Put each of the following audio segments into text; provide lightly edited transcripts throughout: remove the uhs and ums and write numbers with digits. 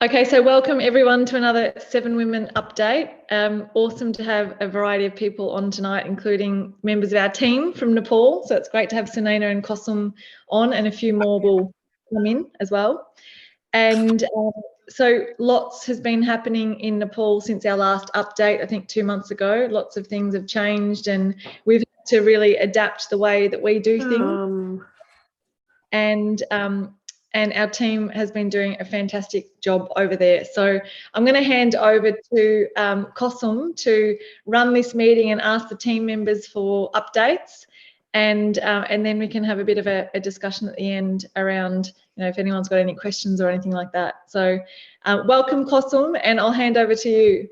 Okay, so welcome everyone to another 7 Women update. Awesome to have a variety of people on tonight, including members of our team from Nepal. So it's great to have Sunaina and Kusum on, and a few more will come in as well. And so lots has been happening in Nepal since our last update, I think 2 months ago. Lots of things have changed, and we've had to really adapt the way that we do things. And our team has been doing a fantastic job over there. So I'm going to hand over to Kusum to run this meeting and ask the team members for updates, and then we can have a bit of a discussion at the end around, if anyone's got any questions or anything like that. So welcome, Kusum, and I'll hand over to you.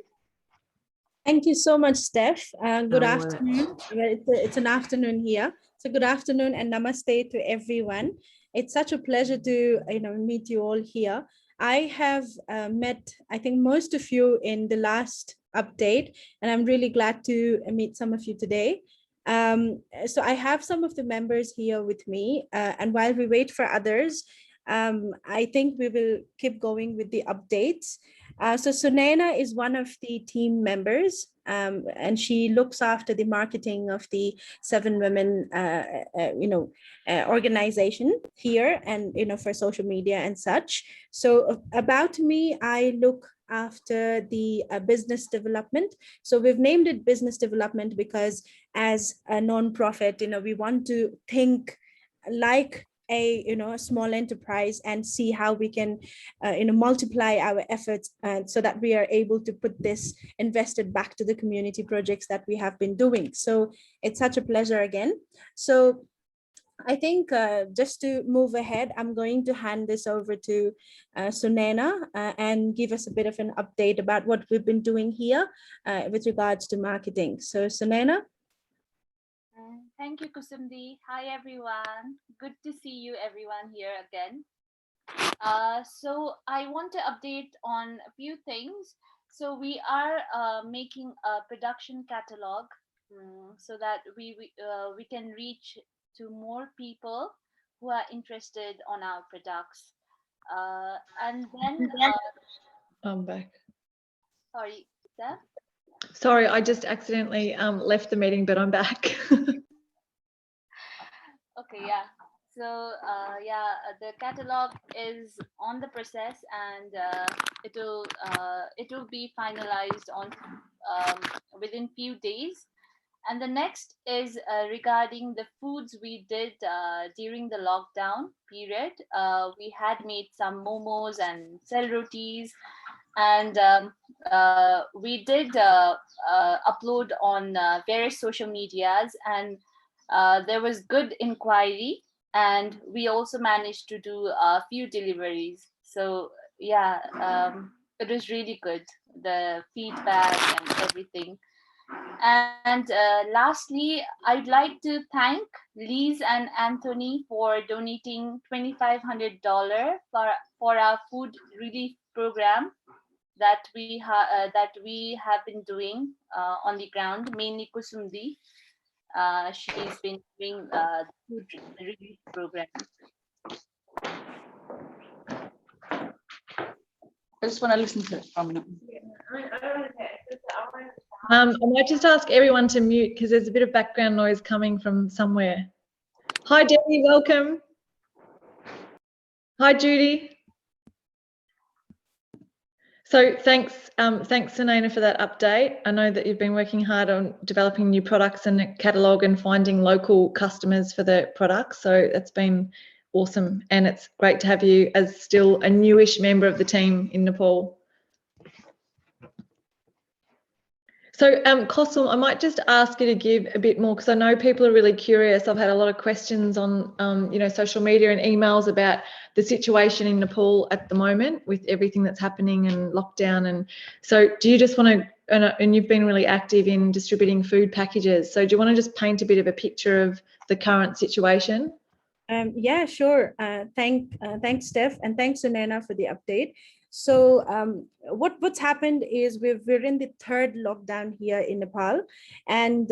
Thank you so much, Steph. Good afternoon. It's an afternoon here. So good afternoon and namaste to everyone. It's such a pleasure to meet you all here. I have met, I think, most of you in the last update, and I'm really glad to meet some of you today. So I have some of the members here with me, and while we wait for others, I think we will keep going with the updates. So Sunaina is one of the team members, and she looks after the marketing of the 7 Women, organization here, and for social media and such. So about me, I look after the business development. So we've named it business development because as a non-profit, we want to think like a small enterprise and see how we can multiply our efforts, so that we are able to put this invested back to the community projects that we have been doing. So it's such a pleasure again. So I think just to move ahead, I'm going to hand this over to Sunaina and give us a bit of an update about what we've been doing here with regards to marketing. So Sunaina. Thank you, Kusumdi. Hi, everyone. Good to see you, everyone, here again. So I want to update on a few things. So we are making a production catalog so that we can reach to more people who are interested on our products. And then I'm back. Sorry, Steph? Sorry, I just accidentally left the meeting, but I'm back. Okay, yeah. So the catalog is on the process, and it will be finalized on within few days. And the next is regarding the foods we did during the lockdown period. We had made some momos and cell rotis, and we did upload on various social medias, and there was good inquiry, and we also managed to do a few deliveries. So yeah, it was really good, the feedback and everything. And lastly, I'd like to thank Liz and Anthony for donating $2,500 for our food relief program that we have been doing on the ground, mainly Kusumdi. She's been doing the food relief program. I just want to listen to it for a minute. I might just ask everyone to mute because there's a bit of background noise coming from somewhere. Hi, Debbie, welcome. Hi, Judy. So thanks, Sunaina, for that update. I know that you've been working hard on developing new products and a catalogue and finding local customers for the products. So that's been awesome, and it's great to have you as still a newish member of the team in Nepal. So Kusum, I might just ask you to give a bit more, because I know people are really curious. I've had a lot of questions on social media and emails about the situation in Nepal at the moment with everything that's happening and lockdown. And so do you just want to, and you've been really active in distributing food packages, so do you want to just paint a bit of a picture of the current situation? Yeah, sure. Thanks, Steph, and thanks, Sunaina, for the update. So what's happened is we're in the 3rd lockdown here in Nepal, and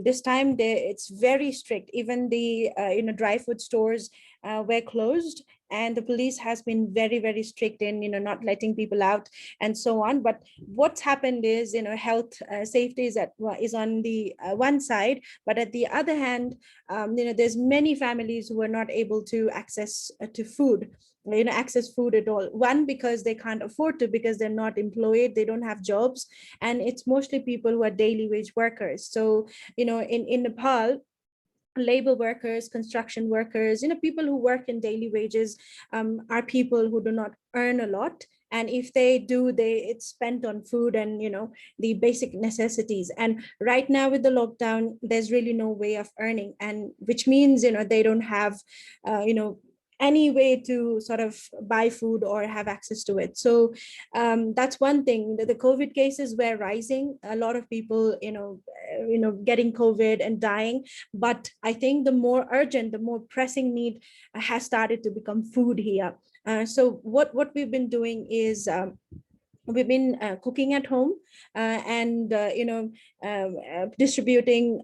this time it's very strict. Even the dry food stores were closed, and the police has been very, very strict in, not letting people out and so on. But what's happened is, health safety is on the one side, but at the other hand, there's many families who are not able to access to food, access food at all. One, because they can't afford to, because they're not employed, they don't have jobs, and it's mostly people who are daily wage workers. So, in Nepal, labor workers, construction workers, people who work in daily wages are people who do not earn a lot. And if they do, it's spent on food and, the basic necessities. And right now with the lockdown, there's really no way of earning, and which means, they don't have, any way to sort of buy food or have access to it. So that's one thing. The COVID cases were rising. A lot of people, getting COVID and dying. But I think the more urgent, the more pressing need has started to become food here. So what we've been doing is we've been cooking at home and distributing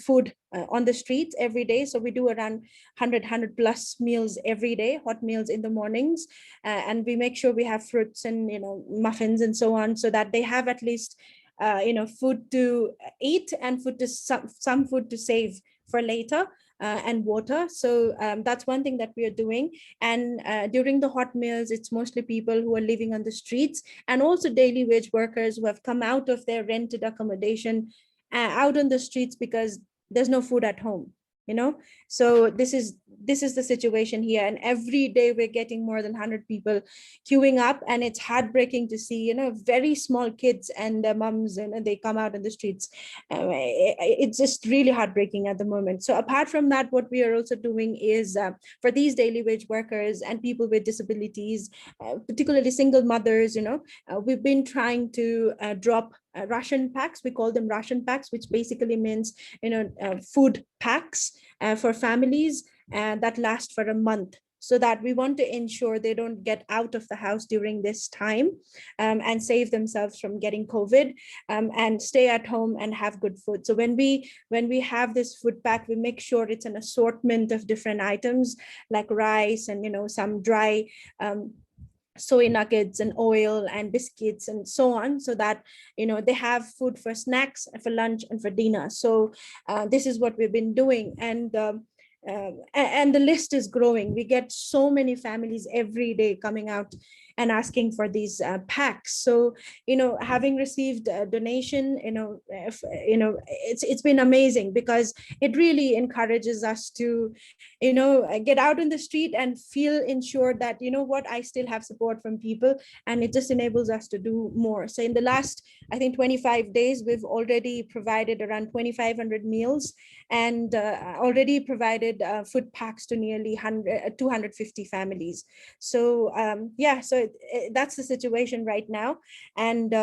food on the streets every day. So we do around 100 plus meals every day, hot meals in the mornings, and we make sure we have fruits and muffins and so on, so that they have at least food to eat and food to some food to save for later. And water. So that's one thing that we are doing. And during the hot meals, it's mostly people who are living on the streets, and also daily wage workers who have come out of their rented accommodation out on the streets because there's no food at home. So this is the situation here, and every day we're getting more than 100 people queuing up, and it's heartbreaking to see very small kids and their moms, and they come out in the streets. It's just really heartbreaking at the moment. So apart from that, what we are also doing is for these daily wage workers and people with disabilities, particularly single mothers, we've been trying to drop ration packs. We call them ration packs, which basically means food packs for families that last for a month, so that we want to ensure they don't get out of the house during this time and save themselves from getting COVID, and stay at home and have good food. So when we have this food pack, we make sure it's an assortment of different items like rice and some dry soy nuggets and oil and biscuits and so on, so that they have food for snacks, for lunch, and for dinner. So this is what we've been doing, and the list is growing. We get so many families every day coming out and asking for these packs. So having received a donation, it's been amazing, because it really encourages us to get out in the street and feel ensured that what, I still have support from people, and it just enables us to do more. So in the last, I think, 25 days, we've already provided around 2,500 meals, and already provided food packs to nearly 250 families. So so that's the situation right now. And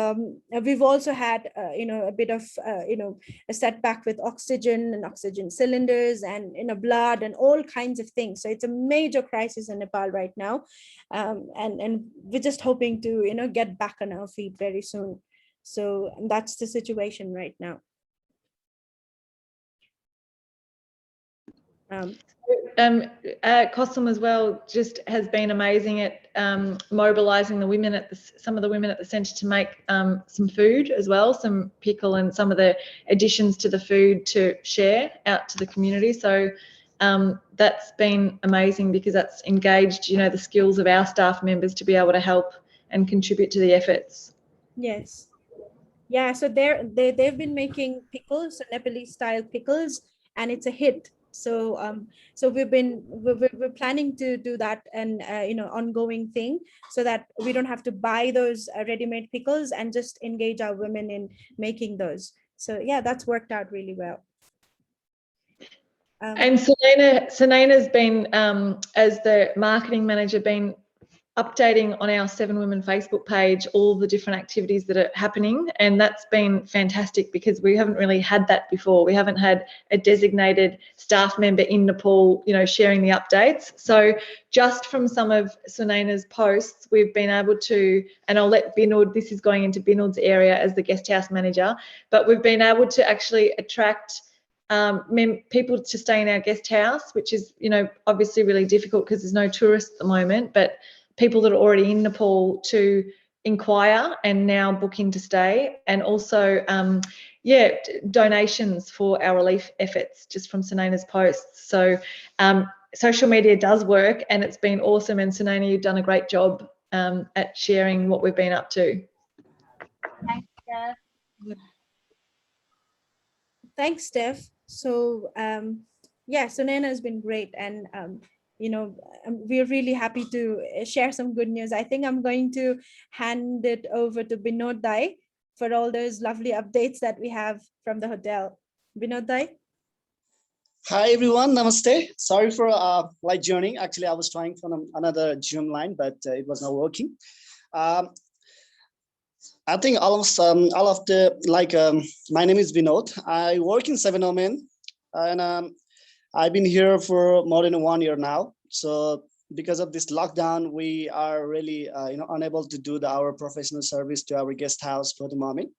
we've also had a bit of a setback with oxygen and oxygen cylinders and blood and all kinds of things. So it's a major crisis in Nepal right now, and we're just hoping to get back on our feet very soon. So that's the situation right now. Kusum as well just has been amazing at mobilising the women at some of the women at the centre to make some food as well, some pickle and some of the additions to the food to share out to the community. So that's been amazing, because that's engaged the skills of our staff members to be able to help and contribute to the efforts. Yes. Yeah, so they've been making pickles, so Nepalese style pickles, and it's a hit. So so we're planning to do that, and ongoing thing, so that we don't have to buy those ready-made pickles, and just engage our women in making those. So yeah, that's worked out really well. And Sunaina's been, as the marketing manager, been updating on our 7 Women Facebook page all the different activities that are happening, and that's been fantastic, because we haven't really had that before. We haven't had a designated staff member in Nepal, sharing the updates. So just from some of Sunaina's posts, we've been able to, and I'll let Binod, this is going into Binod's area as the guest house manager, but we've been able to actually attract people to stay in our guest house, which is, obviously really difficult because there's no tourists at the moment, but people that are already in Nepal to inquire and now booking to stay, and also donations for our relief efforts just from Sunaina's posts. So social media does work, and it's been awesome, and Sunaina, you've done a great job at sharing what we've been up to. Thanks, Steph. Thanks, Steph. So Sunaina has been great, and we're really happy to share some good news. I think I'm going to hand it over to Binod Dai for all those lovely updates that we have from the hotel. Binod Dai. Hi everyone, namaste. Sorry for light joining. Actually, I was trying from another Zoom line, but it was not working. I think my name is Binod. I work in 7-Omen, and I've been here for more than 1 year now. So because of this lockdown, we are really unable to do our professional service to our guest house for the moment.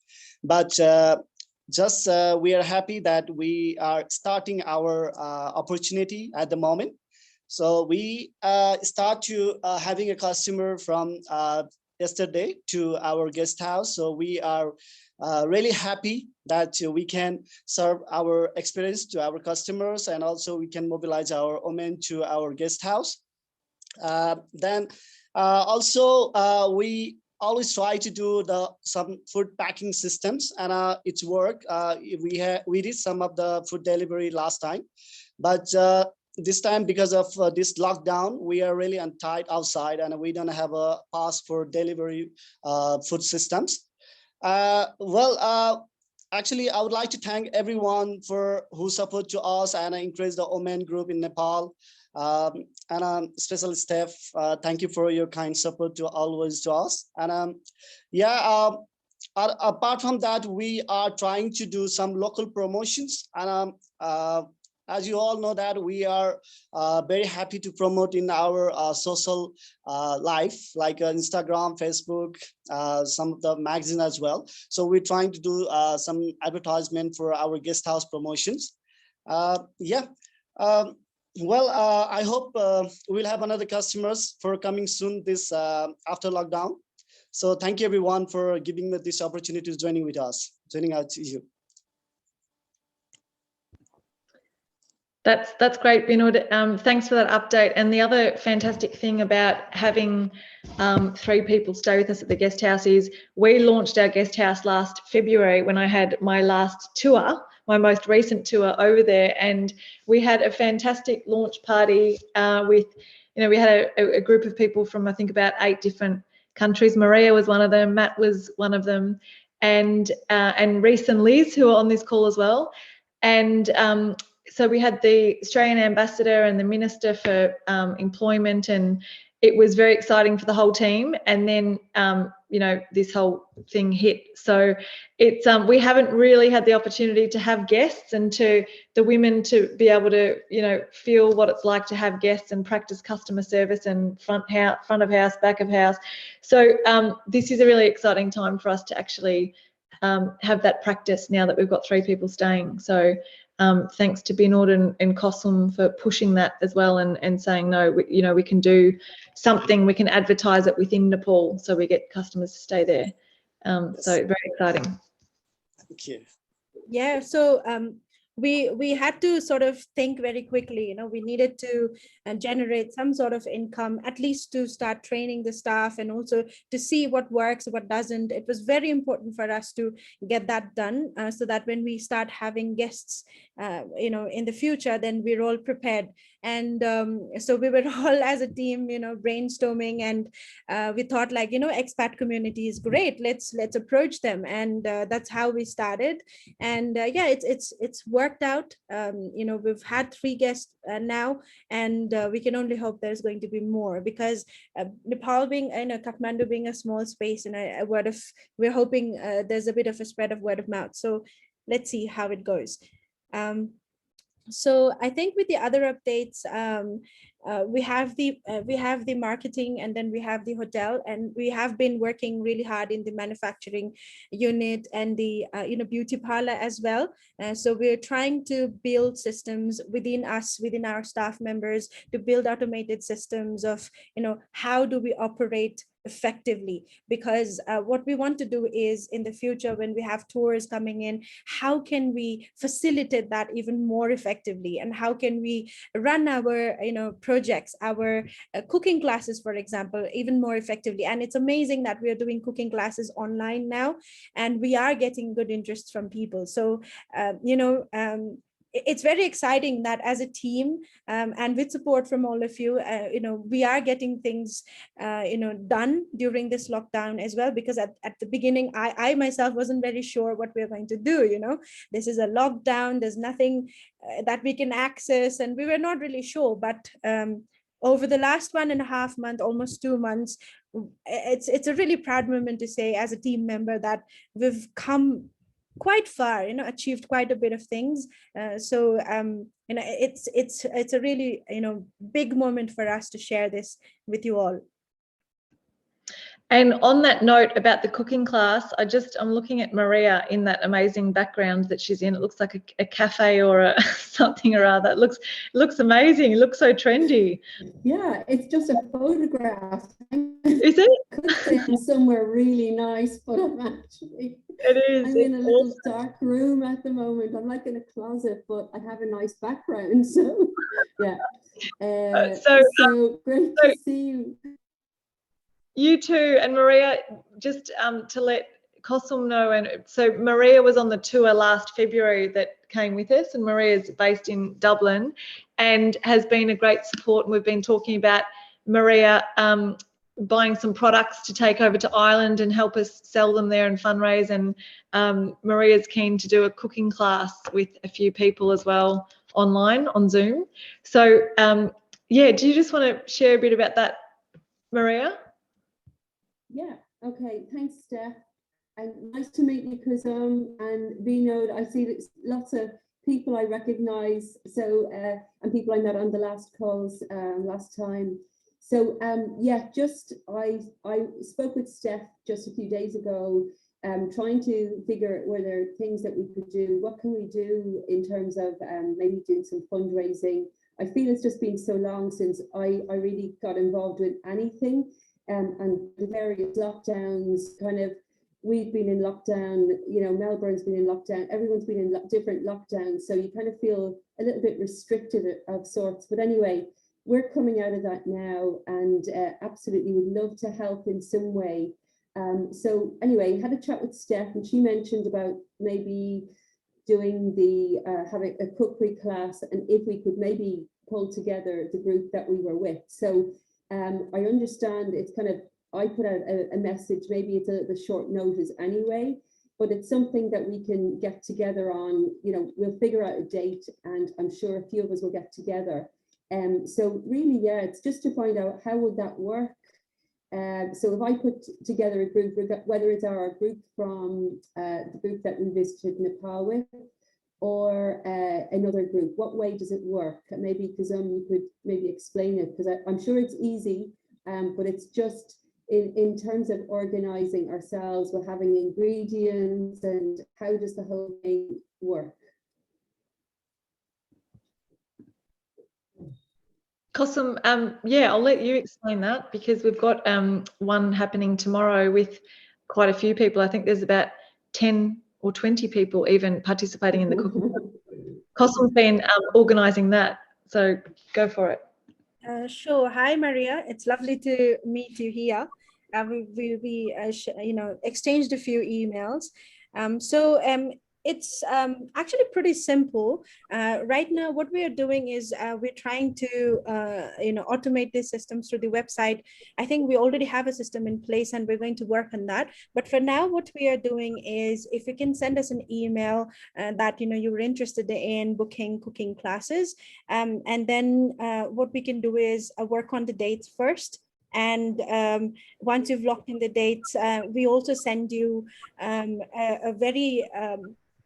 But we are happy that we are starting our opportunity at the moment. So we start to having a customer from yesterday to our guest house. So we are really happy that we can serve our experience to our customers, and also we can mobilize our women to our guest house. We always try to do some food packing systems, and it's work. We did some of the food delivery last time, but this time, because of this lockdown, we are really tight outside, and we don't have a pass for delivery food systems. Actually, I would like to thank everyone who support to us and encourage the women group in Nepal. And especially Steph, thank you for your kind support always to us. And apart from that, we are trying to do some local promotions, and as you all know that we are very happy to promote in our social life, like Instagram, Facebook, some of the magazine as well. So we're trying to do some advertisement for our guest house promotions. I hope we'll have another customers for coming soon this after lockdown. So thank you everyone for giving me this opportunity to joining out to you. That's great, Binod. Thanks for that update. And the other fantastic thing about having 3 people stay with us at the guest house is we launched our guest house last February when I had my last tour, my most recent tour over there, and we had a fantastic launch party with, we had a group of people from I think about 8 different countries. Maria was one of them, Matt was one of them, and Rhys and Liz, who are on this call as well. And so we had the Australian ambassador and the Minister for Employment, and it was very exciting for the whole team. And then, this whole thing hit. So it's we haven't really had the opportunity to have guests and to the women to be able to, feel what it's like to have guests and practice customer service and front of house, back of house. So this is a really exciting time for us to actually have that practice now that we've got 3 people staying. So thanks to Binod and Kusum for pushing that as well, and saying, no, we can do something, we can advertise it within Nepal so we get customers to stay there. So very exciting. Thank you. Yeah, so we had to sort of think very quickly, we needed to generate some sort of income, at least to start training the staff, and also to see what works, what doesn't. It was very important for us to get that done, so that when we start having guests, in the future, then we're all prepared. And so we were all as a team, brainstorming, and we thought expat community is great. Let's approach them, and that's how we started. And it's worked out. We've had 3 guests now, and we can only hope there's going to be more, because Nepal being, Kathmandu being a small space, and we're hoping there's a bit of a spread of word of mouth. So let's see how it goes. So I think with the other updates, we have the marketing, and then we have the hotel, and we have been working really hard in the manufacturing unit and the beauty parlor as well. So we're trying to build systems within us, within our staff members, to build automated systems of how do we operate effectively, because what we want to do is, in the future when we have tours coming in, how can we facilitate that even more effectively, and how can we run our projects, our cooking classes, for example, even more effectively. And it's amazing that we are doing cooking classes online now, and we are getting good interest from people. So it's very exciting that as a team, and with support from all of you, we are getting things done during this lockdown as well, because at the beginning I myself wasn't very sure what we're going to do. This is a lockdown, there's nothing that we can access, and we were not really sure. But over the last 1.5 months, almost 2 months, it's a really proud moment to say as a team member that we've come quite far, achieved quite a bit of things. So it's a really big moment for us to share this with you all. And on that note about the cooking class, I'm looking at Maria in that amazing background that she's in. It looks like a cafe or a something or other. It looks amazing. It looks so trendy. Yeah, it's just a photograph. Is it? Could say I'm somewhere really nice, but I'm actually. It is. I'm in a little dark room at the moment. I'm like in a closet, but I have a nice background. So yeah. So great to see you. You too, and Maria, just to let Kusum know, and so Maria was on the tour last February that came with us, and Maria is based in Dublin and has been a great support, and we've been talking about Maria buying some products to take over to Ireland and help us sell them there and fundraise, and Maria's keen to do a cooking class with a few people as well online on Zoom. So yeah, do you just want to share a bit about that, Maria? Yeah, okay, thanks, Steph. And nice to meet you, Kusum and Binod. I see lots of people I recognise, so and people I met on the last calls last time. So yeah, just I spoke with Steph just a few days ago, trying to figure were there things that we could do. What can we do in terms of maybe doing some fundraising? I feel it's just been so long since I really got involved with anything. And the various lockdowns, kind of, we've been in lockdown, Melbourne's been in lockdown, everyone's been in different lockdowns, so you kind of feel a little bit restricted of sorts. But anyway, we're coming out of that now, and absolutely would love to help in some way. So anyway, had a chat with Steph, and she mentioned about maybe doing having a cookery class, and if we could maybe pull together the group that we were with. So I understand it's kind of, I put out a message, maybe it's a little bit short notice anyway, but it's something that we can get together on. We'll figure out a date, and I'm sure a few of us will get together. So really, yeah, it's just to find out how would that work. So if I put together a group, whether it's our group from the group that we visited Nepal with, or another group, what way does it work? Maybe Kusum, you could maybe explain it, because I'm sure it's easy, but it's just in terms of organizing ourselves, we're having ingredients, and how does the whole thing work? Kusum, yeah, I'll let you explain that, because we've got one happening tomorrow with quite a few people. I think there's about 10 or 20 people even participating in the cooking. Kusum's been organising that, so go for it. Sure. Hi, Maria. It's lovely to meet you here. We exchanged a few emails. It's actually pretty simple. Right now, what we are doing is we're trying to automate these systems through the website. I think we already have a system in place, and we're going to work on that. But for now, what we are doing is, if you can send us an email that you were interested in booking cooking classes, and then what we can do is work on the dates first. And once you've locked in the dates, we also send you a very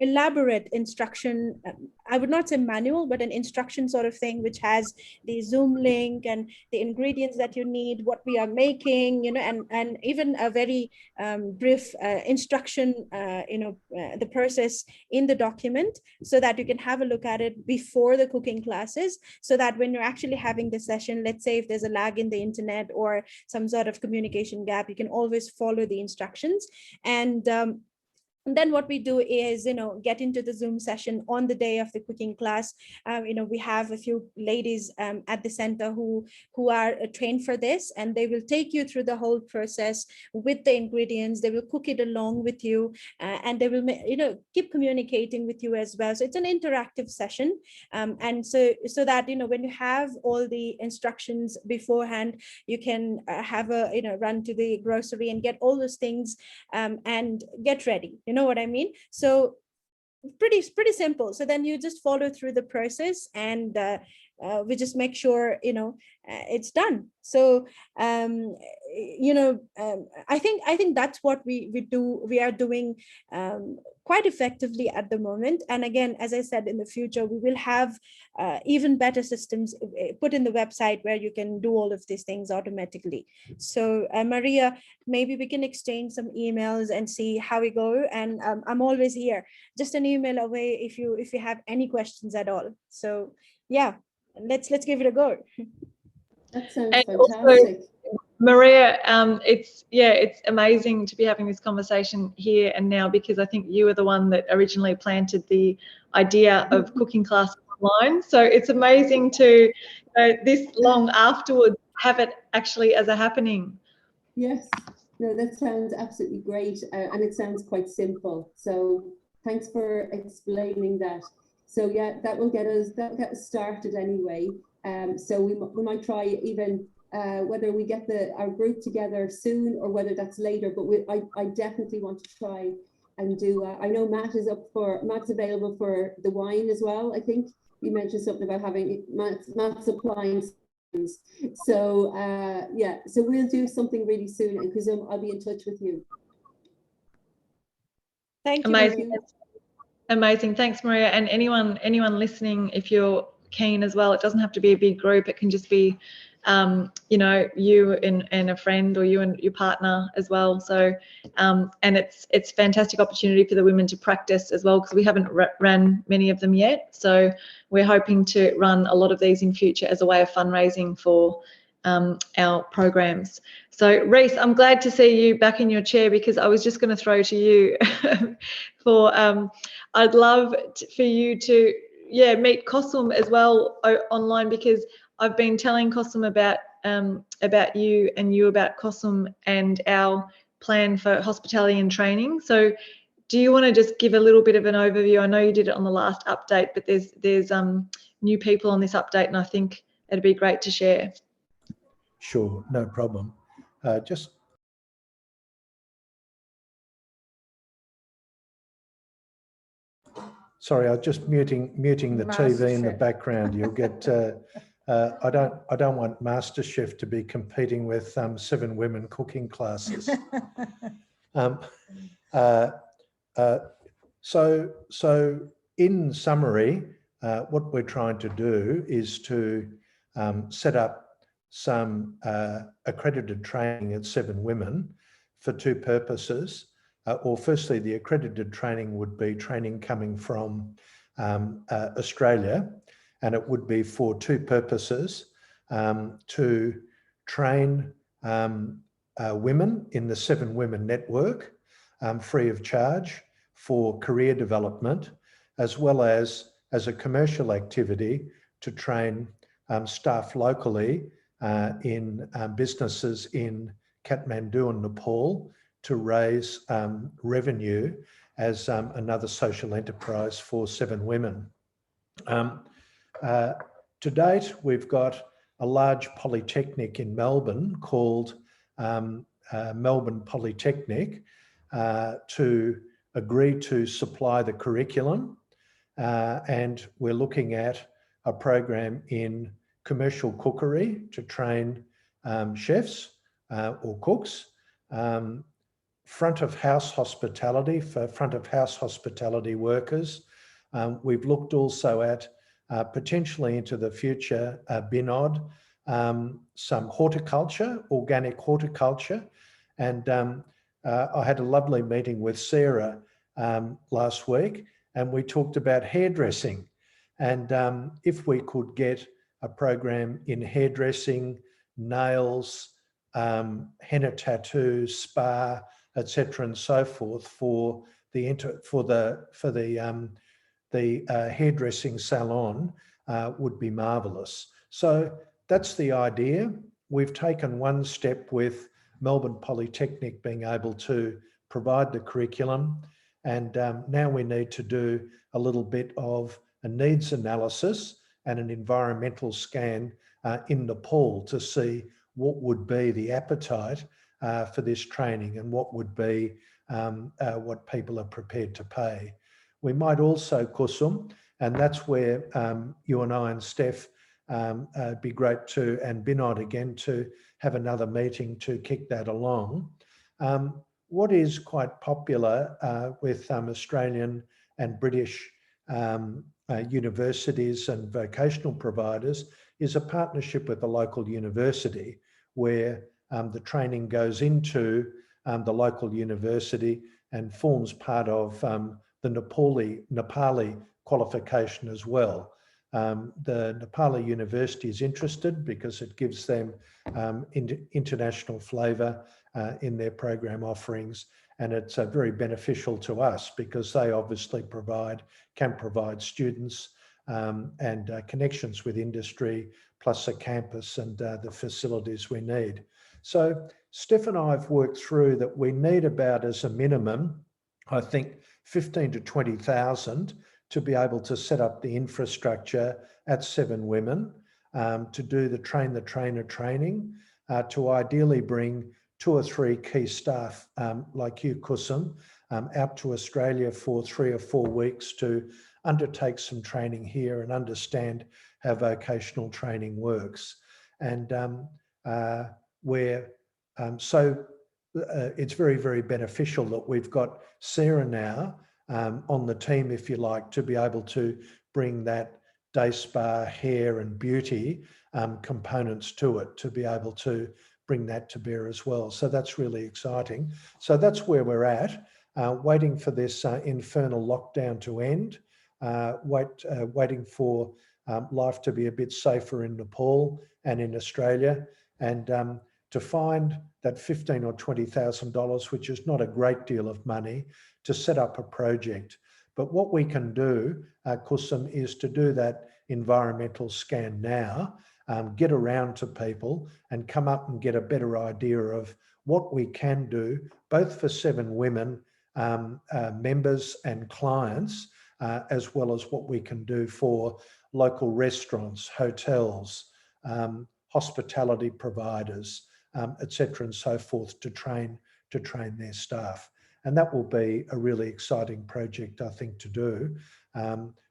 elaborate instruction, I would not say manual, but an instruction sort of thing, which has the Zoom link and the ingredients that you need, what we are making, you know, and even a very brief instruction, the process in the document, so that you can have a look at it before the cooking classes, so that when you're actually having the session, let's say if there's a lag in the internet or some sort of communication gap, you can always follow the instructions. And then what we do is, get into the Zoom session on the day of the cooking class. We have a few ladies at the center who are trained for this, and they will take you through the whole process with the ingredients. They will cook it along with you, and they will, keep communicating with you as well. So it's an interactive session, and so that when you have all the instructions beforehand, you can have a run to the grocery and get all those things and get ready. You know what I mean? So pretty simple. So then you just follow through the process, and we just make sure it's done. So I think that's what we are doing quite effectively at the moment. And again, as I said, in the future we will have even better systems put in the website where you can do all of these things automatically. So Maria, maybe we can exchange some emails and see how we go, and I'm always here, just an email away if you have any questions at all. So yeah, let's give it a go. That sounds and fantastic. Also, Maria, it's amazing to be having this conversation here and now, because I think you were the one that originally planted the idea of cooking classes online. So it's amazing to, this long afterwards, have it actually as a happening. Yes, no, that sounds absolutely great, and it sounds quite simple. So thanks for explaining that. So yeah, that will get us started anyway. So we might try even whether we get our group together soon or whether that's later. But I definitely want to try and do. I know Matt's available for the wine as well. I think you mentioned something about having Matt's applying. So yeah, so we'll do something really soon, and Kusum, I'll be in touch with you. Thank you. Amazing. Amazing. Thanks, Maria. And anyone listening, if you're keen as well, it doesn't have to be a big group. It can just be, you and a friend, or you and your partner as well. So, and it's a fantastic opportunity for the women to practice as well, because we haven't ran many of them yet. So we're hoping to run a lot of these in future as a way of fundraising for our programs. So Rhys, I'm glad to see you back in your chair, because I was just going to throw to you for I'd love for you to meet Kusum as well online, because I've been telling Kusum about you and you about Kusum and our plan for hospitality and training. So do you want to just give a little bit of an overview? I know you did it on the last update, but there's new people on this update, and I think it'd be great to share. Sure, no problem. Sorry, I was just muting the TV in the background. You'll get. I don't want MasterChef to be competing with 7 women cooking classes. So in summary, what we're trying to do is to set up some accredited training at 7 Women for 2 purposes. Or firstly, the accredited training would be training coming from Australia, and it would be for 2 purposes: to train women in the 7 Women network free of charge for career development, as well as a commercial activity to train staff locally in businesses in Kathmandu and Nepal to raise revenue as another social enterprise for 7 Women. To date, we've got a large polytechnic in Melbourne called Melbourne Polytechnic to agree to supply the curriculum, and we're looking at a program in commercial cookery to train chefs or cooks. front of house hospitality for front of house hospitality workers. We've looked also at potentially into the future, Binod, some horticulture, organic horticulture. And I had a lovely meeting with Sarah last week, and we talked about hairdressing. And if we could get a program in hairdressing, nails, henna tattoo, spa, etc., and so forth for the hairdressing salon would be marvellous. So that's the idea. We've taken one step with Melbourne Polytechnic being able to provide the curriculum, and now we need to do a little bit of a needs analysis and an environmental scan in Nepal to see what would be the appetite for this training and what would be what people are prepared to pay. We might also, Kusum, and that's where you and I and Steph be great to, and Binod again, to have another meeting to kick that along. What is quite popular with Australian and British universities and vocational providers is a partnership with a local university where the training goes into the local university and forms part of the Nepali qualification as well. The Nepali university is interested because it gives them international flavour in their program offerings, and it's very beneficial to us because they obviously can provide students and connections with industry, plus a campus and the facilities we need. So Steph and I have worked through that we need about, as a minimum, I think 15 to 20,000 to be able to set up the infrastructure at 7 Women, to do the train the trainer training, to ideally bring 2 or 3 key staff like you, Kusum, out to Australia for 3 or 4 weeks to undertake some training here and understand how vocational training works. And it's very, very beneficial that we've got Sarah now on the team, if you like, to be able to bring that day spa, hair and beauty components to it, to be able to bring that to bear as well. So that's really exciting. So that's where we're at, waiting for this infernal lockdown to end, waiting for life to be a bit safer in Nepal and in Australia, and to find that $15,000 or $20,000, which is not a great deal of money, to set up a project. But what we can do, Kusum, is to do that environmental scan now, get around to people and come up and get a better idea of what we can do, both for 7 Women members and clients, as well as what we can do for local restaurants, hotels, hospitality providers, etc., and so forth, to train their staff. And that will be a really exciting project, I think, to do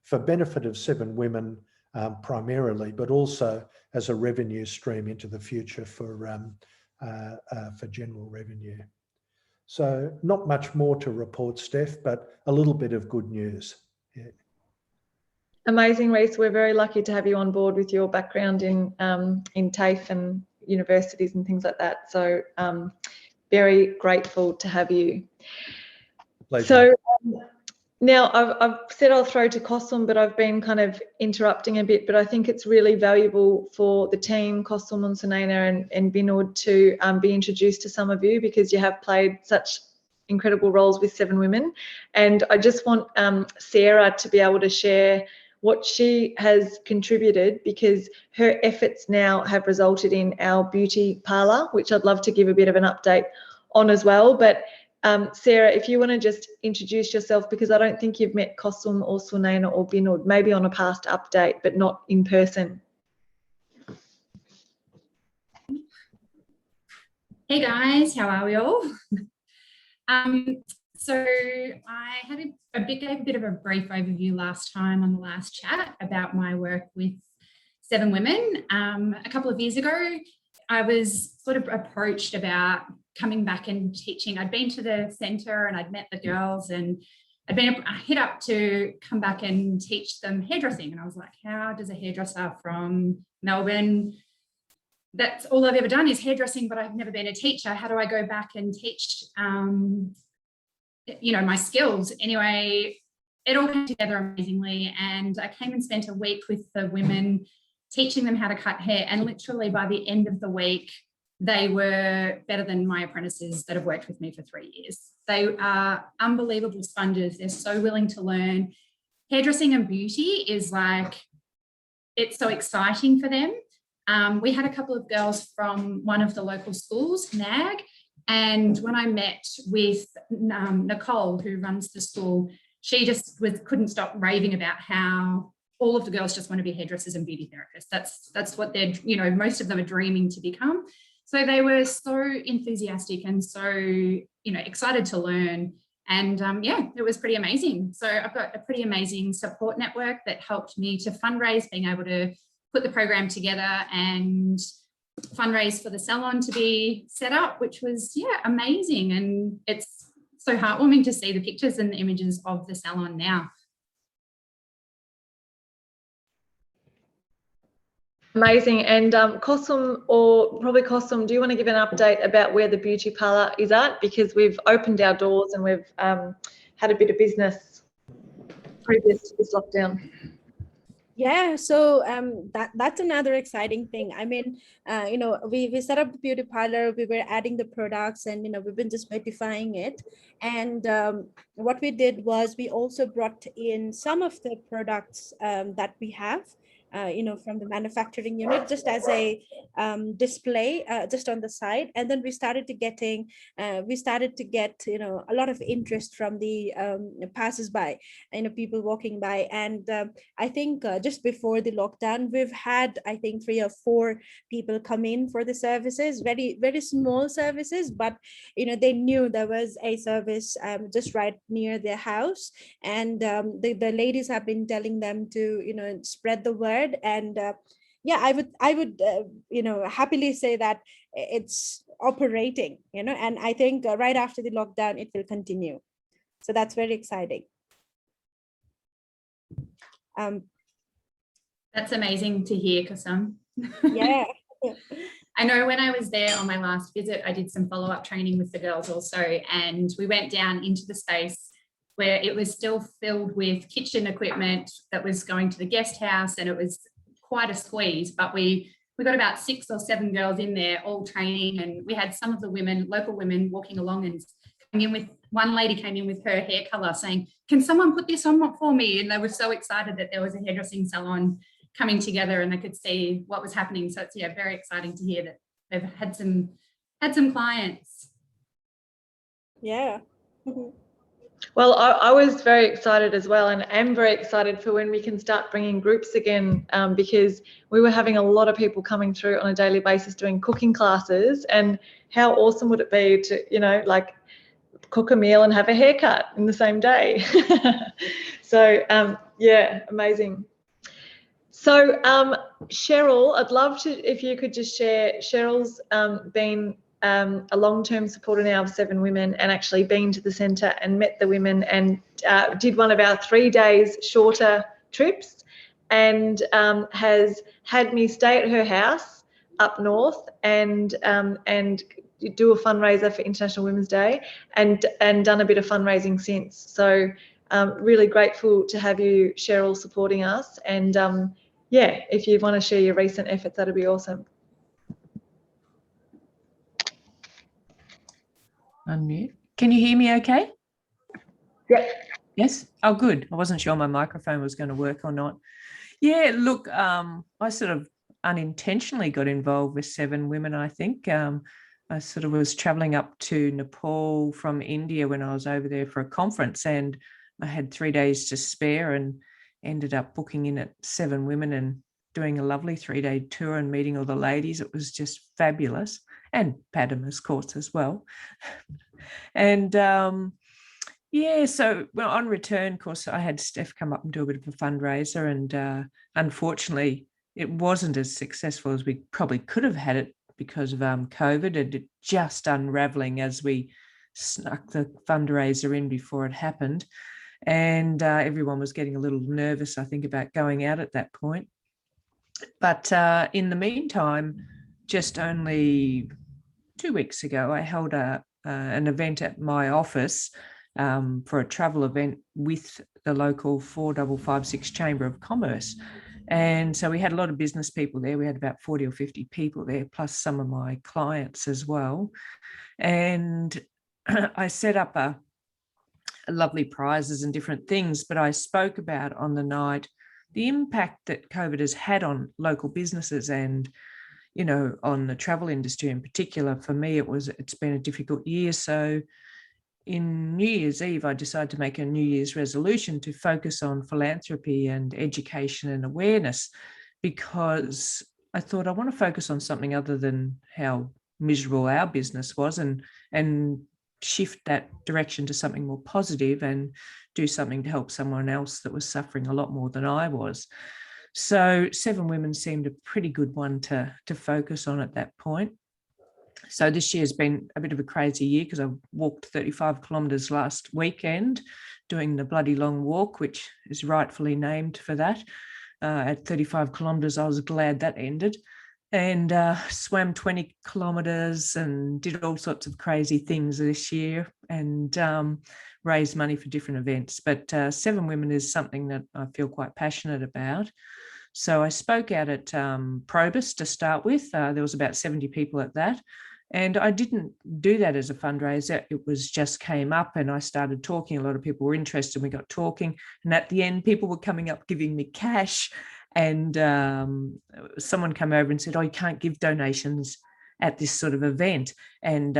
for benefit of 7 Women primarily, but also as a revenue stream into the future for general revenue. So not much more to report, Steph, but a little bit of good news. Yeah. Amazing, Rhys. We're very lucky to have you on board with your background in TAFE and universities and things like that. So very grateful to have you. Pleasure. So now I've said I'll throw to Kusum, but I've been kind of interrupting a bit, but I think it's really valuable for the team, Kusum and Sunaina and Binod, to be introduced to some of you, because you have played such incredible roles with 7 Women. And I just want Sarah to be able to share what she has contributed, because her efforts now have resulted in our beauty parlour, which I'd love to give a bit of an update on as well. But Sarah, if you want to just introduce yourself, because I don't think you've met Kusum or Sunaina or Binod, maybe on a past update, but not in person. Hey guys, how are we all? So I had a bit of a brief overview last time on the last chat about my work with 7 Women. A couple of years ago, I was sort of approached about coming back and teaching. I'd been to the centre and I'd met the girls, and I'd been hit up to come back and teach them hairdressing. And I was like, how does a hairdresser from Melbourne, that's all I've ever done is hairdressing, but I've never been a teacher. How do I go back and teach, my skills? Anyway, it all came together amazingly. And I came and spent a week with the women, teaching them how to cut hair. And literally by the end of the week, they were better than my apprentices that have worked with me for 3 years. They are unbelievable sponges. They're so willing to learn. Hairdressing and beauty is like, it's so exciting for them. We had a couple of girls from one of the local schools, NAG, and when I met with Nicole, who runs the school, she just couldn't stop raving about how all of the girls just want to be hairdressers and beauty therapists. That's what they're, most of them are dreaming to become. So they were so enthusiastic and so, excited to learn. And it was pretty amazing. So I've got a pretty amazing support network that helped me to fundraise, being able to put the program together and fundraise for the salon to be set up, which was, amazing. And it's so heartwarming to see the pictures and the images of the salon now. Amazing. And Kusum, do you want to give an update about where the beauty parlour is at? Because we've opened our doors and we've had a bit of business previous to this lockdown. Yeah, so that's another exciting thing. I mean, we set up the beauty parlor, we were adding the products, and we've been just beautifying it. And what we did was we also brought in some of the products that we have, from the manufacturing unit, just as a display, just on the side. And then we started to get a lot of interest from the passers-by, people walking by. And I think just before the lockdown, we've had, I think, 3 or 4 people come in for the services, very, very small services, but, they knew there was a service just right near their house. And the ladies have been telling them to, spread the word. And I would happily say that it's operating, and I think right after the lockdown, it will continue. So that's very exciting. That's amazing to hear, Kusum. Yeah. I know when I was there on my last visit, I did some follow-up training with the girls also, and we went down into the space where it was still filled with kitchen equipment that was going to the guest house, and it was quite a squeeze, but we got about 6 or 7 girls in there all training, and we had some of the women, local women, walking along and coming in with, one lady came in with her hair colour saying, can someone put this on for me? And they were so excited that there was a hairdressing salon coming together and they could see what was happening. So it's very exciting to hear that they've had some clients. Yeah. Well, I was very excited as well, and am very excited for when we can start bringing groups again, because we were having a lot of people coming through on a daily basis doing cooking classes, and how awesome would it be to, cook a meal and have a haircut in the same day. So, amazing. So, Cheryl, I'd love to, if you could just share, Cheryl's been a long-term supporter now of 7 Women, and actually been to the centre and met the women, and did one of our 3 days shorter trips, and has had me stay at her house up north and do a fundraiser for International Women's Day, and done a bit of fundraising since. So really grateful to have you, Cheryl, supporting us. And if you want to share your recent efforts, that'd be awesome. Unmute. Can you hear me okay? Yeah. Yes? Oh, good. I wasn't sure my microphone was going to work or not. Yeah, look, I sort of unintentionally got involved with 7 Women, I think. I sort of was travelling up to Nepal from India when I was over there for a conference, and I had 3 days to spare and ended up booking in at 7 Women and doing a lovely 3-day tour and meeting all the ladies. It was just fabulous. And Padma's course as well. And so on return, of course, I had Steph come up and do a bit of a fundraiser, and unfortunately it wasn't as successful as we probably could have had it because of COVID, and it just unraveling as we snuck the fundraiser in before it happened. And everyone was getting a little nervous, I think, about going out at that point. But in the meantime, just only 2 weeks ago, I held an event at my office for a travel event with the local 4556 Chamber of Commerce. And so we had a lot of business people there. We had about 40 or 50 people there, plus some of my clients as well. And I set up a lovely prizes and different things, but I spoke about on the night the impact that COVID has had on local businesses and, you know, on the travel industry in particular. For me, it's been a difficult year. So in New Year's Eve, I decided to make a New Year's resolution to focus on philanthropy and education and awareness, because I thought I want to focus on something other than how miserable our business was, and shift that direction to something more positive and do something to help someone else that was suffering a lot more than I was. So 7 Women seemed a pretty good one to focus on at that point. So this year has been a bit of a crazy year because I walked 35 kilometres last weekend doing the Bloody Long Walk, which is rightfully named for that. At 35 kilometres, I was glad that ended, and swam 20 kilometres and did all sorts of crazy things this year, and raised money for different events. But 7 Women is something that I feel quite passionate about. So I spoke out at Probus to start with. There was about 70 people at that. And I didn't do that as a fundraiser. It was just came up and I started talking. A lot of people were interested. We got talking. And at the end, people were coming up giving me cash. And someone came over and said, oh, you can't give donations at this sort of event. And,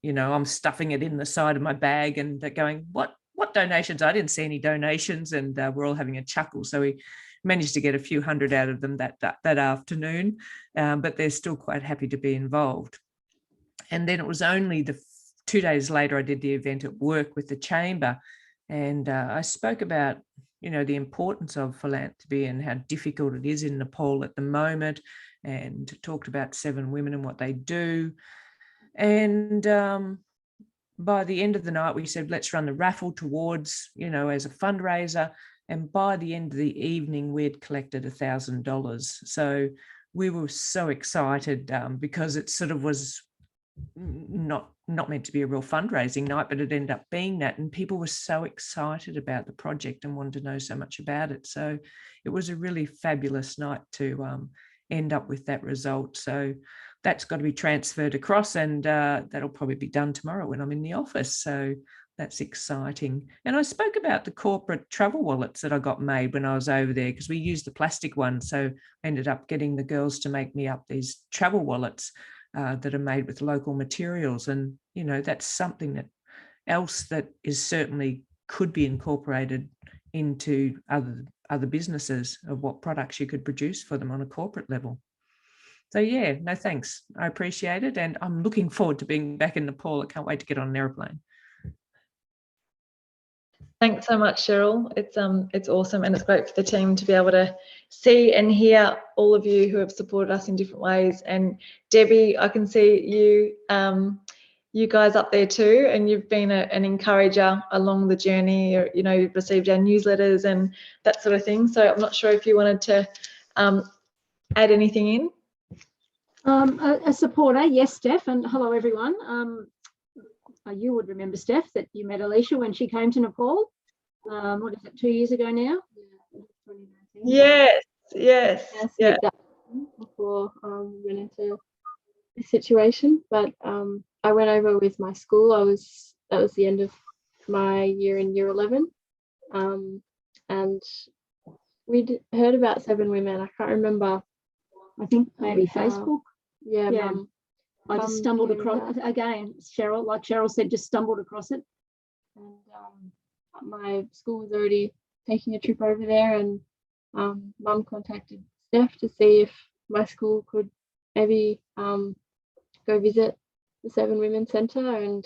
you know, I'm stuffing it in the side of my bag, and they're going, what donations? I didn't see any donations. And we're all having a chuckle. So we managed to get a few hundred out of them that afternoon, but they're still quite happy to be involved. And then it was only 2 days later, I did the event at work with the chamber, and I spoke about, you know, the importance of philanthropy and how difficult it is in Nepal at the moment, and talked about 7 Women and what they do. And by the end of the night, we said, let's run the raffle towards, you know, as a fundraiser. And by the end of the evening, we'd collected $1,000. So we were so excited because it sort of was not meant to be a real fundraising night, but it ended up being that. And people were so excited about the project and wanted to know so much about it. So it was a really fabulous night to end up with that result. So that's got to be transferred across, and that'll probably be done tomorrow when I'm in the office. So that's exciting. And I spoke about the corporate travel wallets that I got made when I was over there, because we used the plastic ones. So I ended up getting the girls to make me up these travel wallets that are made with local materials. And, you know, that's something else that is certainly could be incorporated into other businesses, of what products you could produce for them on a corporate level. So yeah, no thanks. I appreciate it. And I'm looking forward to being back in Nepal. I can't wait to get on an airplane. Thanks so much, Cheryl. It's awesome, and it's great for the team to be able to see and hear all of you who have supported us in different ways. And Debbie, I can see you you guys up there too, and you've been an encourager along the journey. Or, you know, you've received our newsletters and that sort of thing. So I'm not sure if you wanted to add anything in. A supporter, yes, Steph, and hello everyone. You would remember, Steph, that you met Alicia when she came to Nepal. What is it, 2 years ago now? Yeah, yes. Yeah. Before we went into this situation, but I went over with my school. That was the end of my year in year 11, and we'd heard about 7 Women. I can't remember. I think maybe Facebook. Yeah. I just stumbled across it again, Cheryl, like Cheryl said, just stumbled across it. And my school was already taking a trip over there, and Mum contacted Steph to see if my school could maybe go visit the 7 Women Centre, and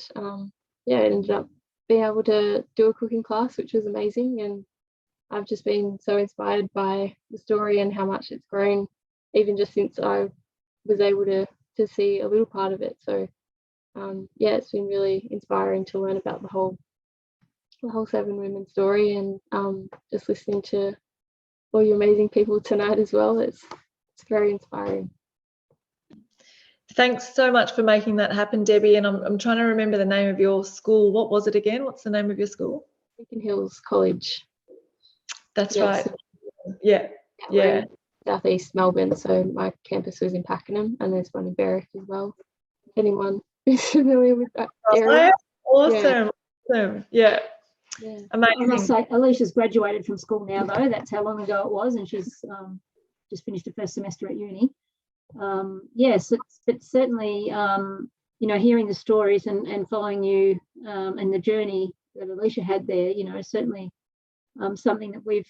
it ended up being able to do a cooking class, which was amazing. And I've just been so inspired by the story and how much it's grown, even just since I was able to to see a little part of it. So yeah, it's been really inspiring to learn about the whole 7 Women story, and just listening to all you amazing people tonight as well. It's very inspiring. Thanks so much for making that happen, Debbie. And I'm trying to remember the name of your school. What was it again? What's the name of your school? Beacon Hills College. That's Yes. right. Yeah. We're Yeah. in southeast Melbourne, so my campus was in Pakenham, and there's one in Berwick as well. If anyone is familiar with that area. Awesome. Awesome. Yeah. Yeah. I must Amazing. say, Alicia's graduated from school now, though. That's how long ago it was, and she's just finished her first semester at uni. Yes, it's certainly, you know, hearing the stories and following you and the journey that Alicia had there, you know, is certainly something that we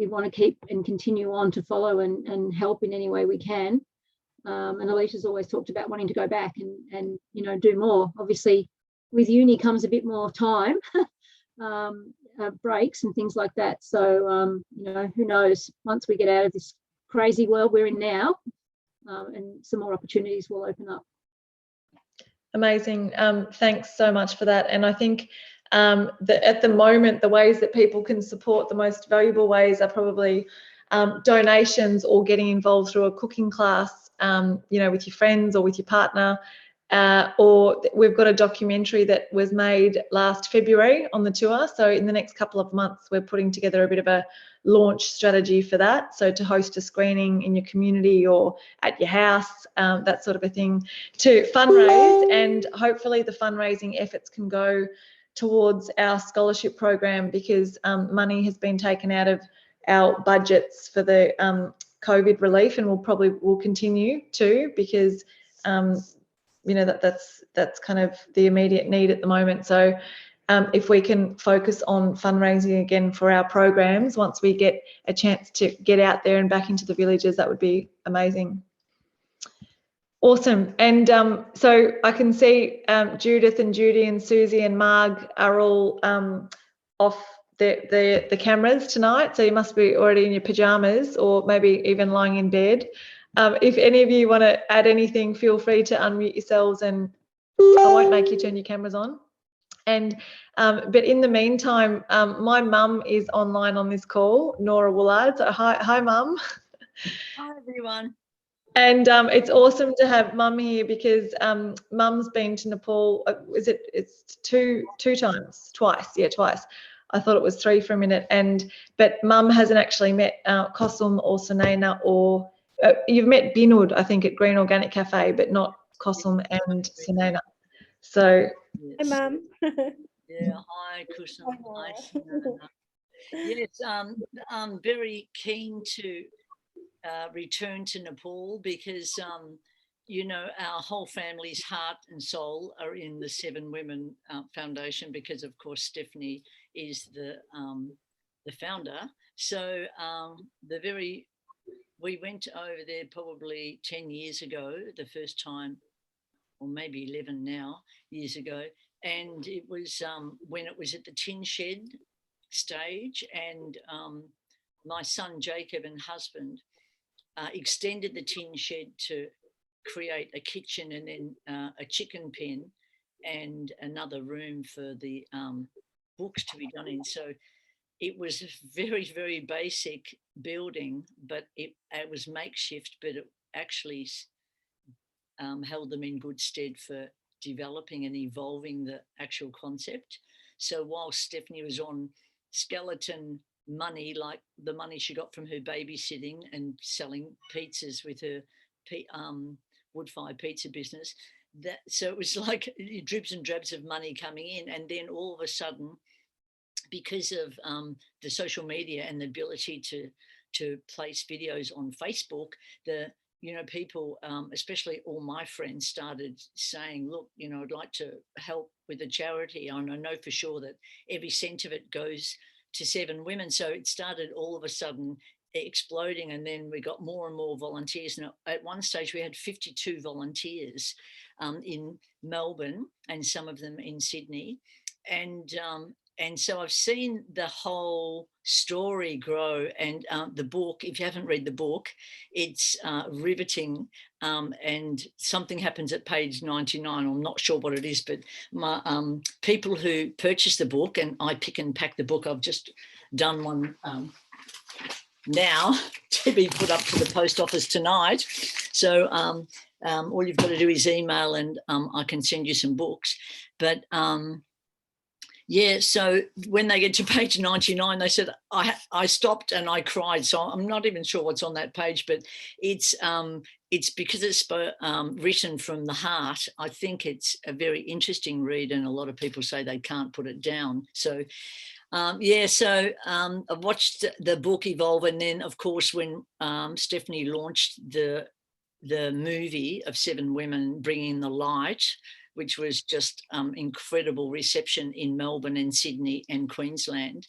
want to keep and continue on to follow and help in any way we can. And Alicia's always talked about wanting to go back and you know, do more. Obviously, with uni comes a bit more time. Breaks and things like that. So, you know, who knows, once we get out of this crazy world we're in now, and some more opportunities will open up. Amazing. Thanks so much for that. And I think that at the moment, the ways that people can support, the most valuable ways are probably donations or getting involved through a cooking class, you know, with your friends or with your partner. Or we've got a documentary that was made last February on the tour. So in the next couple of months, we're putting together a bit of a launch strategy for that. So to host a screening in your community or at your house, that sort of a thing, to fundraise. And hopefully the fundraising efforts can go towards our scholarship program, because money has been taken out of our budgets for the COVID relief, and will continue to, because you know, that's kind of the immediate need at the moment. So if we can focus on fundraising again for our programs, once we get a chance to get out there and back into the villages, that would be amazing. Awesome. And so I can see Judith and Judy and Susie and Marg are all off the cameras tonight. So you must be already in your pajamas, or maybe even lying in bed. If any of you want to add anything, feel free to unmute yourselves, and I won't make you turn your cameras on. And but in the meantime, my mum is online on this call, Nora Woollard. So hi Mum. Hi everyone. And it's awesome to have Mum here, because Mum's been to Nepal. It's twice. Yeah, twice. I thought it was 3 for a minute. But Mum hasn't actually met Kusum or Sunaina, or you've met Binod, I think, at Green Organic Cafe, but not Kusum and Sunaina. So. Hi, Mum. Yeah, hi Kusum. Hi Sunaina. Yes, I'm very keen to return to Nepal, because you know, our whole family's heart and soul are in the 7 Women Foundation, because of course Stephanie is the founder. So we went over there probably 10 years ago, the first time, or maybe 11 now years ago, and it was when it was at the tin shed stage, and my son Jacob and husband extended the tin shed to create a kitchen, and then a chicken pen and another room for the books to be done in. So it was a very, very basic building, but it was makeshift, but it actually held them in good stead for developing and evolving the actual concept. So while Stephanie was on skeleton money, like the money she got from her babysitting and selling pizzas with her wood-fired pizza business, so it was like dribs and drabs of money coming in, and then all of a sudden, because of the social media and the ability to place videos on Facebook, people, especially all my friends, started saying, look, you know, I'd like to help with a charity, and I know for sure that every cent of it goes to 7 Women. So it started all of a sudden exploding, and then we got more and more volunteers. And at one stage we had 52 volunteers in Melbourne, and some of them in Sydney. and so I've seen the whole story grow, and the book, if you haven't read the book, it's riveting, and something happens at page 99. I'm not sure what it is, but my people who purchase the book, and I pick and pack the book, I've just done one now to be put up to the post office tonight. So all you've got to do is email, and I can send you some books. But yeah, so when they get to page 99, they said, I stopped and I cried. So I'm not even sure what's on that page, but it's because it's written from the heart. I think it's a very interesting read, and a lot of people say they can't put it down. So yeah, so I've watched the book evolve, and then of course when Stephanie launched the movie of 7 Women Bringing the Light, which was just incredible reception in Melbourne and Sydney and Queensland,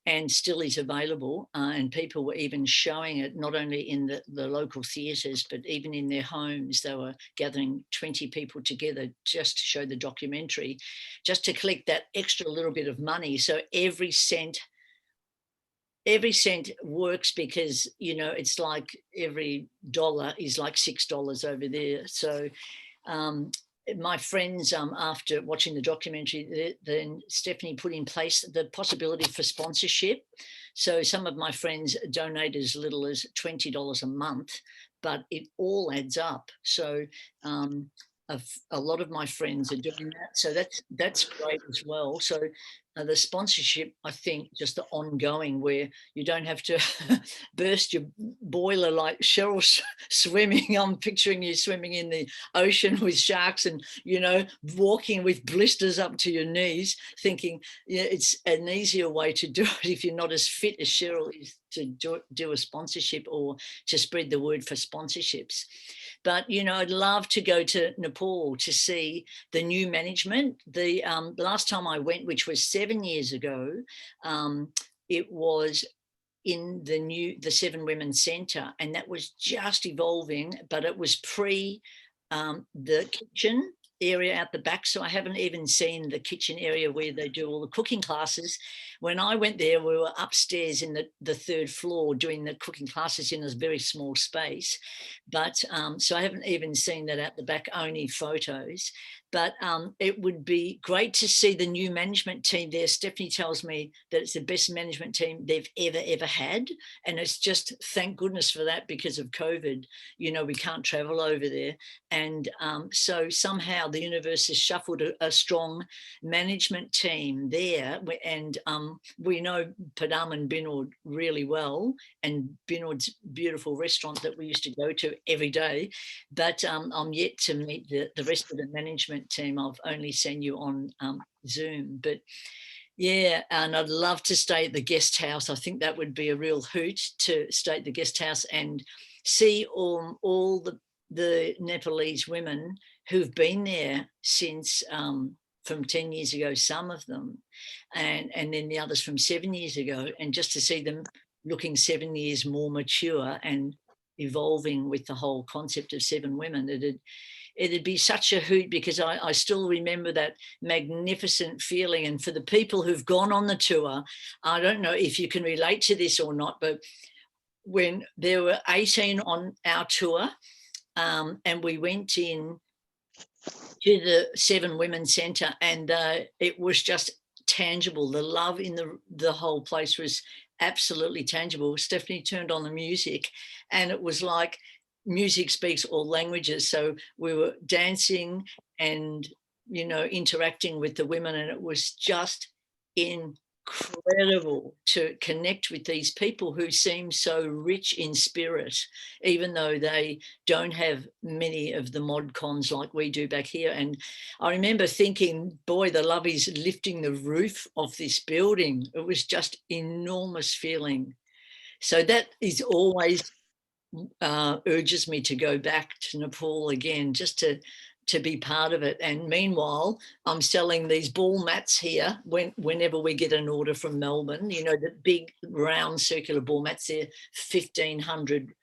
and still is available. And people were even showing it, not only in the local theatres, but even in their homes. They were gathering 20 people together just to show the documentary, just to collect that extra little bit of money. So every cent works, because, you know, it's like every dollar is like $6 over there. So my friends, after watching the documentary, then Stephanie put in place the possibility for sponsorship. So some of my friends donate as little as $20 a month, but it all adds up. So a lot of my friends are doing that. So that's great as well. So the sponsorship, I think, just the ongoing, where you don't have to burst your boiler like Cheryl swimming. I'm picturing you swimming in the ocean with sharks and, you know, walking with blisters up to your knees, thinking, yeah, it's an easier way to do it if you're not as fit as Cheryl is, to do a sponsorship or to spread the word for sponsorships. But, you know, I'd love to go to Nepal to see the new management. The last time I went, which was 7 years ago, it was in the 7 Women Centre, and that was just evolving, but it was pre the kitchen area out the back. So I haven't even seen the kitchen area where they do all the cooking classes. When I went there, we were upstairs in the 3rd floor doing the cooking classes in a very small space. But so I haven't even seen that out the back, only photos. But it would be great to see the new management team there. Stephanie tells me that it's the best management team they've ever had. And it's just, thank goodness for that, because of COVID, you know, we can't travel over there. And so somehow the universe has shuffled a strong management team there. And we know Padam and Binod really well, and Binod's beautiful restaurant that we used to go to every day. But I'm yet to meet the rest of the management team. I've only seen you on Zoom, but yeah, and I'd love to stay at the guest house. I think that would be a real hoot, to stay at the guest house and see all the Nepalese women who've been there since from 10 years ago, some of them, and then the others from 7 years ago, and just to see them looking 7 years more mature and evolving with the whole concept of 7 women. It'd be such a hoot, because I still remember that magnificent feeling. And for the people who've gone on the tour, I don't know if you can relate to this or not, but when there were 18 on our tour, and we went in to the 7 Women Centre, and it was just tangible. The love in the whole place was absolutely tangible. Stephanie turned on the music, and it was like music speaks all languages. So we were dancing and, you know, interacting with the women, and it was just incredible to connect with these people who seem so rich in spirit, even though they don't have many of the mod cons like we do back here. And I remember thinking, boy, the love is lifting the roof of this building. It was just enormous feeling. So that is always urges me to go back to Nepal again, just to be part of it. And meanwhile, I'm selling these ball mats here whenever we get an order from Melbourne, you know, the big round circular ball mats, they're 1,500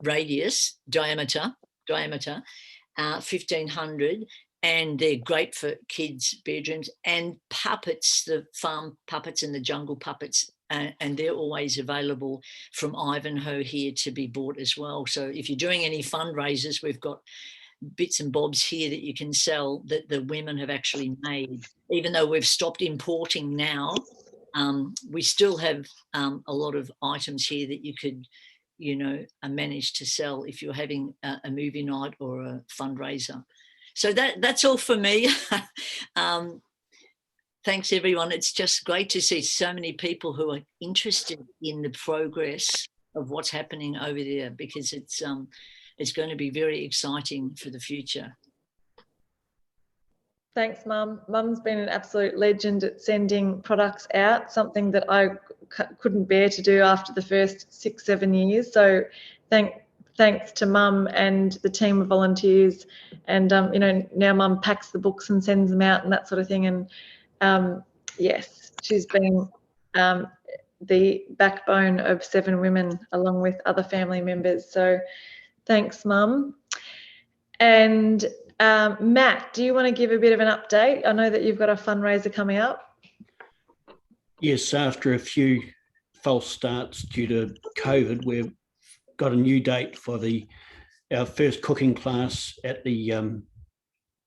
diameter, 1,500. and they're great for kids' bedrooms, and puppets, the farm puppets and the jungle puppets, and they're always available from Ivanhoe here to be bought as well. So if you're doing any fundraisers, we've got bits and bobs here that you can sell that the women have actually made. Even though we've stopped importing now, we still have a lot of items here that you could, you know, manage to sell if you're having a movie night or a fundraiser. So that's all for me. Thanks, everyone. It's just great to see so many people who are interested in the progress of what's happening over there, because it's going to be very exciting for the future. Thanks, Mum. Mum's been an absolute legend at sending products out, something that I couldn't bear to do after the first 6-7 years. So thanks to Mum and the team of volunteers. And, you know, now Mum packs the books and sends them out and that sort of thing. And yes, she's been the backbone of 7 Women along with other family members. So thanks, Mum. And Matt, do you want to give a bit of an update? I know that you've got a fundraiser coming up. Yes, after a few false starts due to COVID, we've got a new date for our first cooking class at the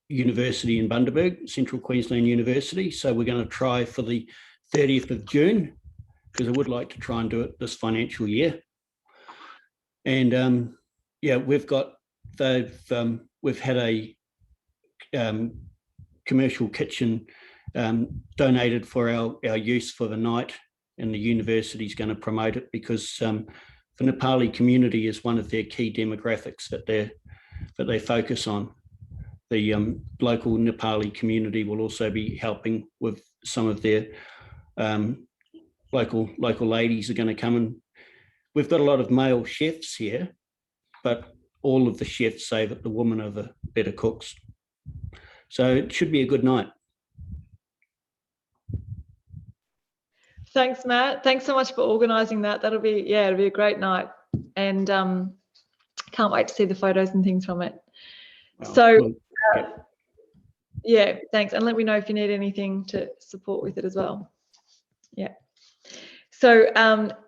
university in Bundaberg, Central Queensland University. So we're going to try for the 30th of June, because I would like to try and do it this financial year. And yeah, we've had a commercial kitchen donated for our use for the night, and the university is going to promote it because the Nepali community is one of their key demographics that they focus on. The local Nepali community will also be helping with some of their local ladies are going to come, and we've got a lot of male chefs here, but all of the chefs say that the women are the better cooks. So it should be a good night. Thanks, Matt. Thanks so much for organising that. It'll be a great night, and can't wait to see the photos and things from it. Well, So yeah, thanks. And let me know if you need anything to support with it as well. Yeah. So,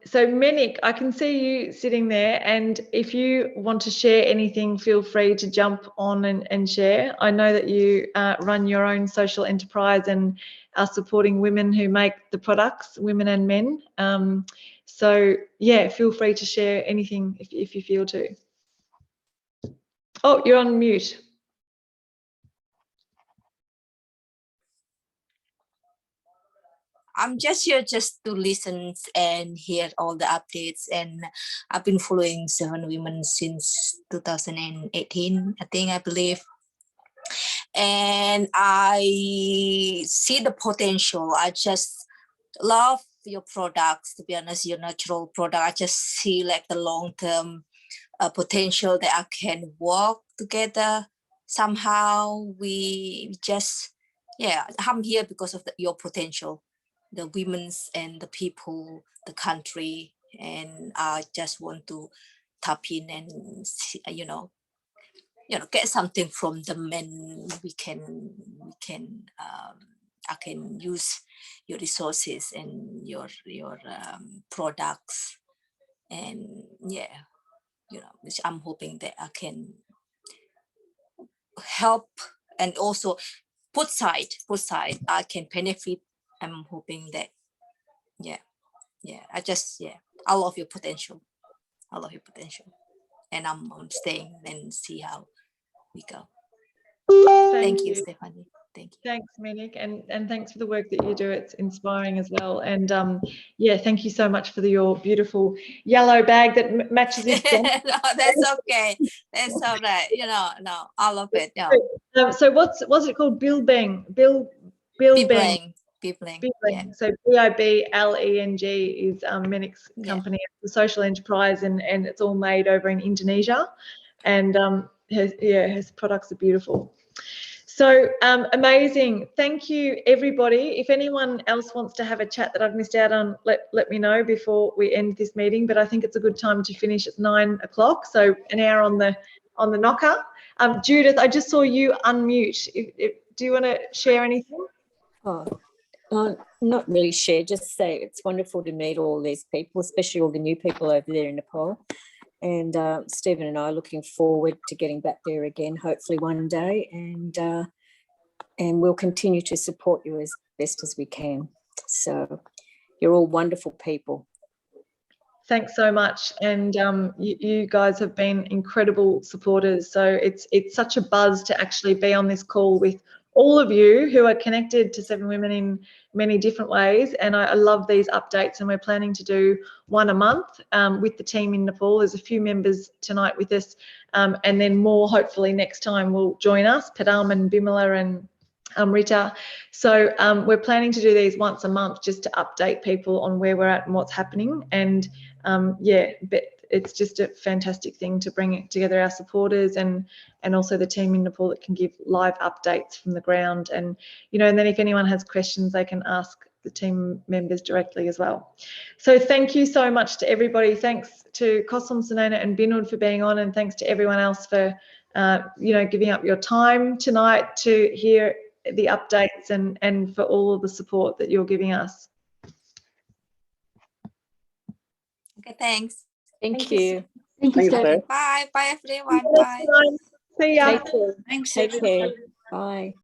so Menik, I can see you sitting there, and if you want to share anything, feel free to jump on and share. I know that you run your own social enterprise and are supporting women who make the products, women and men. So yeah, feel free to share anything if you feel to. Oh, you're on mute. I'm just here just to listen and hear all the updates, and I've been following 7 Women since 2018, I believe. And I see the potential. I just love your products, to be honest, your natural product. I just see like the long-term potential that I can work together. Somehow we just, I'm here because of your potential. The women's and the people, the country, and I just want to tap in and see, get something from the men. I can use your resources and your products, and which I'm hoping that I can help and also put side I can benefit. I'm hoping that, I love your potential. And I'm staying and see how we go. Thank you, Stephanie. Thank you. Thanks, Menik, and thanks for the work that you do. It's inspiring as well. And thank you so much for your beautiful yellow bag that matches your No, that's okay. That's all right. No, I love it. Yeah. So what's it called? Bilbeng. Bibling. Yeah. So Bibleng is Menik's company. It's a social enterprise, and it's all made over in Indonesia, and his products are beautiful. So amazing. Thank you, everybody. If anyone else wants to have a chat that I've missed out on, let me know before we end this meeting. But I think it's a good time to finish at 9 o'clock, so an hour on the knocker. Judith, I just saw you unmute. Do you want to share anything? Not really share, just say it's wonderful to meet all these people, especially all the new people over there in Nepal. And Stephen and I are looking forward to getting back there again, hopefully one day. And we'll continue to support you as best as we can. So you're all wonderful people. Thanks so much. And you guys have been incredible supporters. So it's such a buzz to actually be on this call with all of you who are connected to Seven Women in many different ways. And I love these updates, and we're planning to do one a month with the team in Nepal. There's a few members tonight with us, and then more hopefully next time will join us, Padam and Bimala and Rita. So we're planning to do these once a month just to update people on where we're at and what's happening. And yeah, but it's just a fantastic thing to bring together our supporters and also the team in Nepal that can give live updates from the ground. And, you know, and then if anyone has questions, they can ask the team members directly as well. So thank you so much to everybody. Thanks to Kusum, Sunaina and Binod for being on, and thanks to everyone else for, you know, giving up your time tonight to hear the updates and for all of the support that you're giving us. Okay, thanks. Thank you. Thank you, Steph. Bye. Bye, everyone. Bye. See ya. Take care. Thanks, Take everyone. care. Bye.